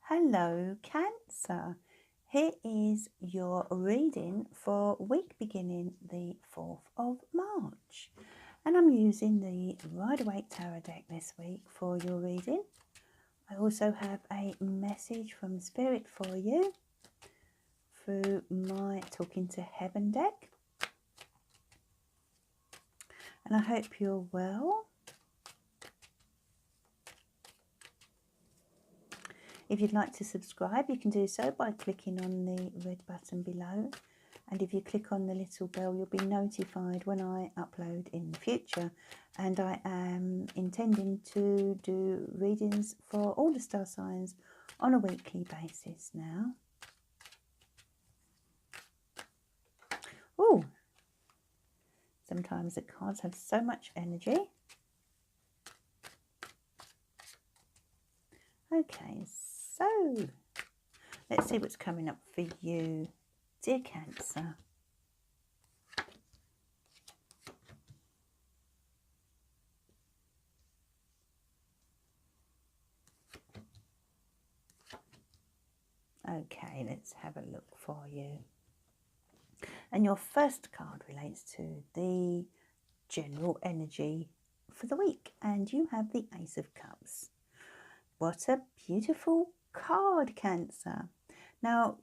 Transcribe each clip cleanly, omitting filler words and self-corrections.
Hello, Cancer. Here is your reading for week beginning the 4th of March. And I'm using the Rider-Waite Tarot deck this week for your reading. I also have a message from Spirit for you through my Talking to Heaven deck. And I hope you're well. If you'd like to subscribe, you can do so by clicking on the red button below. And if you click on the little bell, you'll be notified when I upload in the future. And I am intending to do readings for all the star signs on a weekly basis now. Oh, sometimes the cards have so much energy. Okay, so let's see what's coming up for you, dear Cancer. Okay, let's have a look for you. And your first card relates to the general energy for the week. And you have the Ace of Cups. What a beautiful card, Cancer. Now,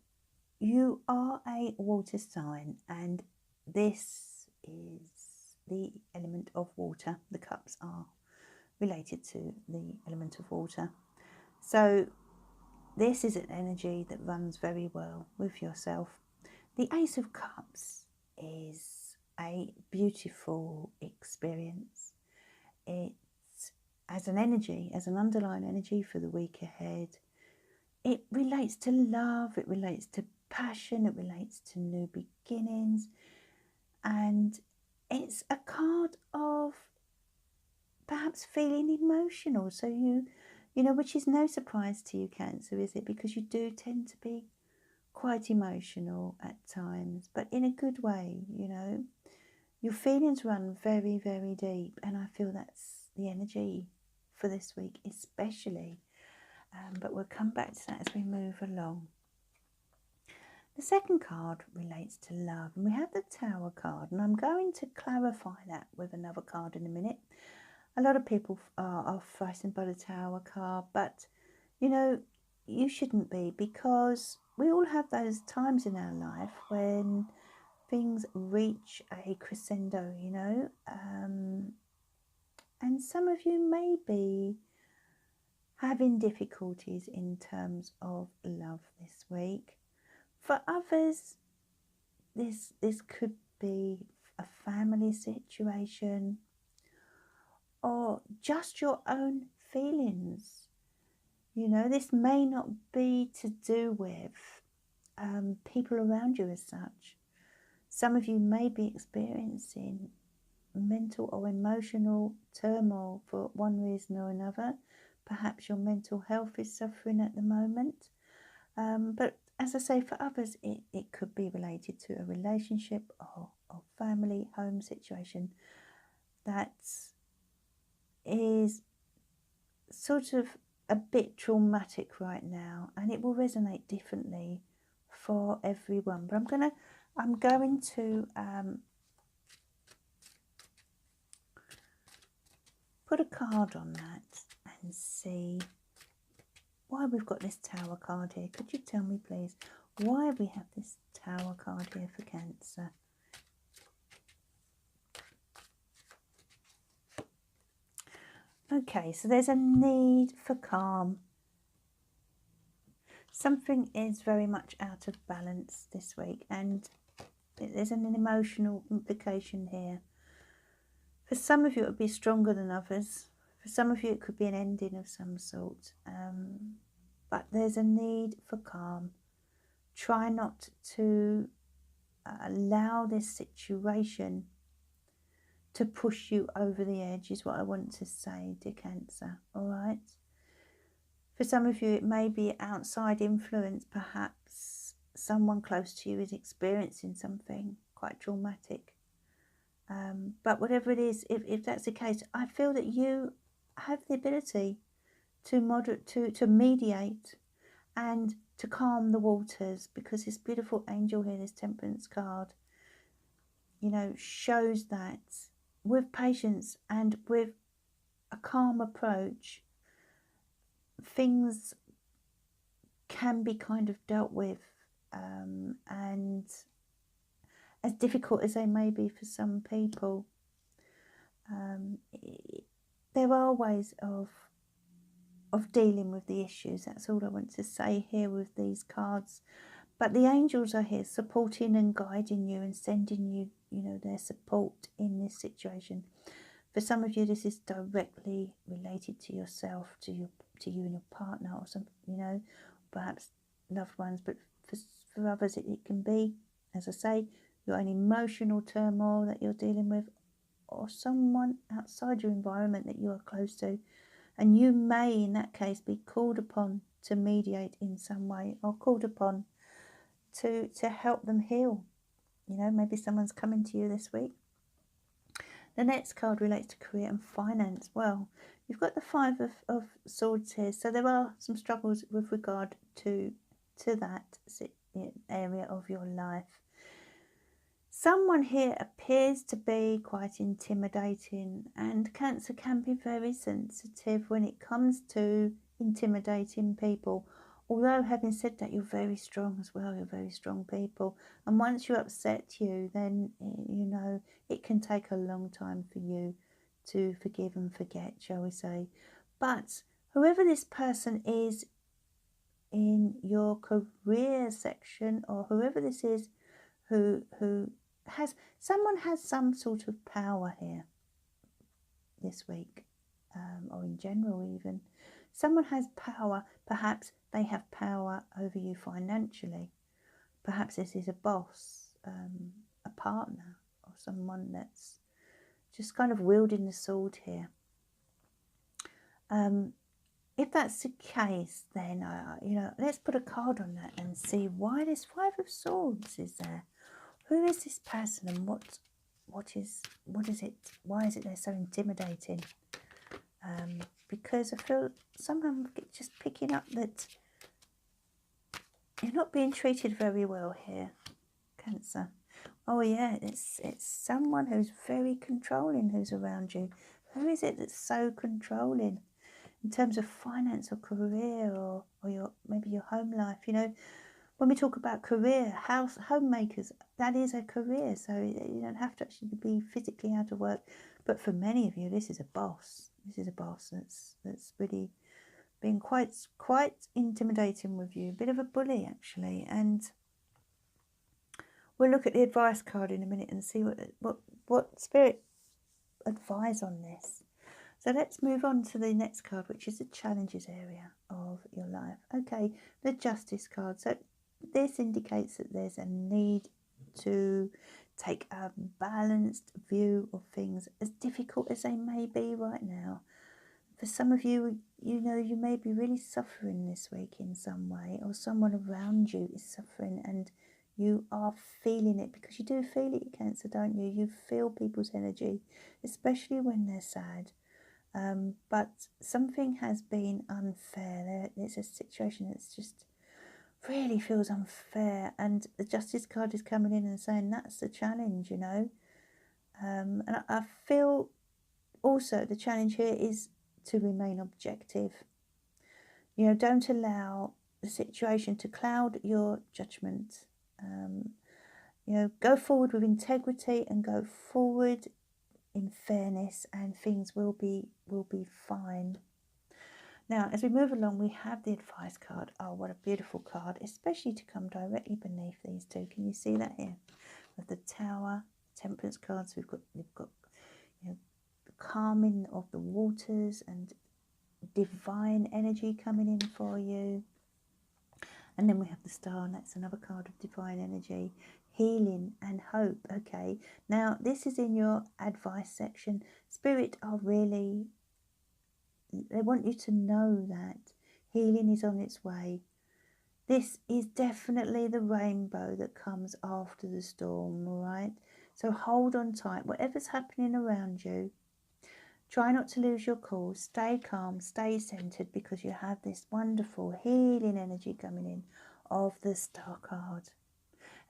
you are a water sign, and this is the element of water. The cups are related to the element of water. So this is an energy that runs very well with yourself. The Ace of Cups is a beautiful experience. It's as an energy, as an underlying energy for the week ahead. It relates to love, it relates to passion, it relates to new beginnings. And it's a card of perhaps feeling emotional. So you know, which is no surprise to you, Cancer, is it? Because you do tend to be quite emotional at times, but in a good way, you know. Your feelings run very, very deep, and I feel that's the energy for this week especially. But we'll come back to that as we move along. The second card relates to love, and we have the Tower card, and I'm going to clarify that with another card in a minute. A lot of people are frightened by the Tower card, but you know, you shouldn't be, because we all have those times in our life when things reach a crescendo, you know, and some of you may be having difficulties in terms of love this week. For others, this could be a family situation or just your own feelings. You know, this may not be to do with people around you as such. Some of you may be experiencing mental or emotional turmoil for one reason or another. Perhaps your mental health is suffering at the moment. But as I say, for others, it could be related to a relationship or family, home situation that is sort of a bit traumatic right now, and it will resonate differently for everyone. But I'm going to put a card on that and see why we've got this Tower card here. Could you tell me, please, why we have this Tower card here for Cancer? Okay, so there's a need for calm. Something is very much out of balance this week, and there's an emotional implication here. For some of you, it would be stronger than others. For some of you, it could be an ending of some sort. But there's a need for calm. Try not to allow this situation to push you over the edge, is what I want to say, dear Cancer. All right? For some of you, it may be outside influence. Perhaps someone close to you is experiencing something quite traumatic. But whatever it is, if that's the case, I feel that you have the ability to mediate and to calm the waters, because this beautiful angel here, this Temperance card, you know, shows that with patience and with a calm approach, things can be kind of dealt with, and as difficult as they may be for some people, there are ways of dealing with the issues. That's all I want to say here with these cards. But the angels are here supporting and guiding you and sending you, you know, their support in this situation. For some of you, this is directly related to yourself, to you and your partner, or some, you know, perhaps loved ones. But for others, it can be, as I say, your own emotional turmoil that you're dealing with, or someone outside your environment that you are close to. And you may, in that case, be called upon to mediate in some way, or called upon to help them heal. You know, maybe someone's coming to you this week. The next card relates to career and finance. Well, you've got the Five of Swords here, so there are some struggles with regard to that area of your life. Someone here appears to be quite intimidating, and Cancer can be very sensitive when it comes to intimidating people. Although, having said that, you're very strong as well. You're very strong people. And once you upset you, then, you know, it can take a long time for you to forgive and forget, shall we say. But whoever this person is in your career section, or whoever this is who has some sort of power here this week, or in general even. Someone has power. Perhaps they have power over you financially. Perhaps this is a boss, a partner, or someone that's just kind of wielding the sword here. If that's the case, then you know, let's put a card on that and see why this Five of Swords is there. Who is this person, and what is it? Why is it they're so intimidating? Because I feel somehow I'm just picking up that you're not being treated very well here, Cancer. Oh yeah, it's someone who's very controlling who's around you. Who is it that's so controlling in terms of finance or career, or maybe your home life? You know, when we talk about career, homemakers, that is a career. So you don't have to actually be physically out of work. But for many of you, this is a boss. This is a boss that's really been quite intimidating with you. A bit of a bully, actually. And we'll look at the advice card in a minute and see what Spirit advise on this. So let's move on to the next card, which is the challenges area of your life. Okay, the Justice card. So this indicates that there's a need to take a balanced view of things, as difficult as they may be right now. For some of you, you know, you may be really suffering this week in some way, or someone around you is suffering, and you are feeling it, because you do feel it, Cancer, don't you? You feel people's energy, especially when they're sad. But something has been unfair. There's a situation that's just really feels unfair, and the Justice card is coming in and saying that's the challenge, you know. And I feel also the challenge here is to remain objective. You know, don't allow the situation to cloud your judgment. You know, go forward with integrity and go forward in fairness, and things will be fine. Now, as we move along, we have the advice card. Oh, what a beautiful card, especially to come directly beneath these two. Can you see that here? With the Tower, Temperance cards, we've got you know, the calming of the waters and divine energy coming in for you. And then we have the Star, and that's another card of divine energy, healing and hope. Okay, now this is in your advice section. Spirit are really, they want you to know that healing is on its way. This is definitely the rainbow that comes after the storm, all right? So hold on tight. Whatever's happening around you, Try not to lose your cool. Stay calm, stay centered, because you have this wonderful healing energy coming in of the Star card.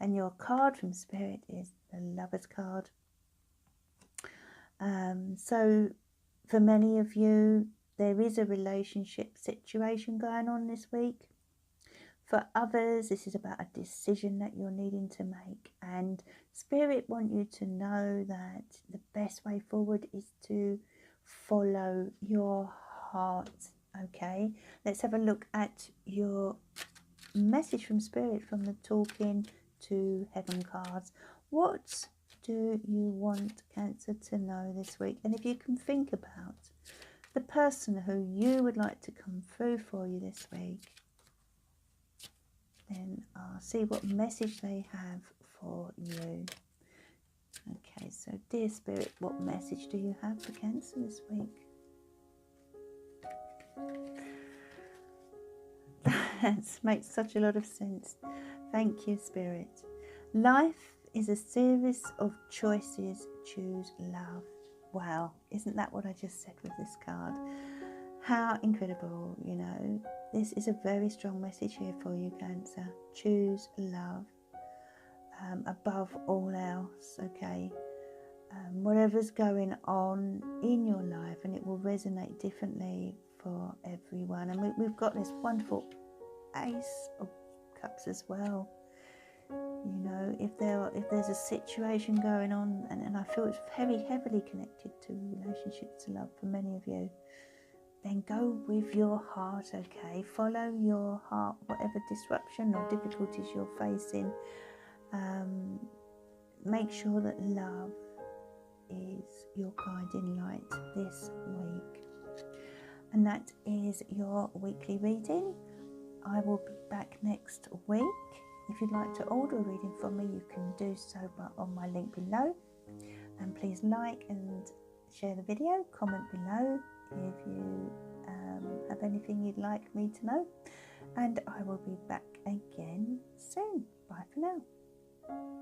And your card from Spirit is the Lover's card. So for many of you, there is a relationship situation going on this week. For others, this is about a decision that you're needing to make. And Spirit want you to know that the best way forward is to follow your heart. Okay, let's have a look at your message from Spirit from the Talking to Heaven cards. What do you want Cancer to know this week? And if you can think about the person who you would like to come through for you this week, then I'll see what message they have for you. Okay, so dear Spirit, what message do you have for Cancer this week? That makes such a lot of sense. Thank you, Spirit. Life is a series of choices. Choose love. Wow, isn't that what I just said with this card? How incredible, you know. This is a very strong message here for you, Cancer. Choose love above all else, okay? Whatever's going on in your life, and it will resonate differently for everyone. And we've got this wonderful Ace of Cups as well. You know, if there's a situation going on, and I feel it's very heavily connected to relationships to love for many of you, then go with your heart, okay? Follow your heart, whatever disruption or difficulties you're facing. Make sure that love is your guiding light this week. And that is your weekly reading. I will be back next week. If you'd like to order a reading from me, you can do so on my link below. And please like and share the video, comment below if you have anything you'd like me to know. And I will be back again soon. Bye for now.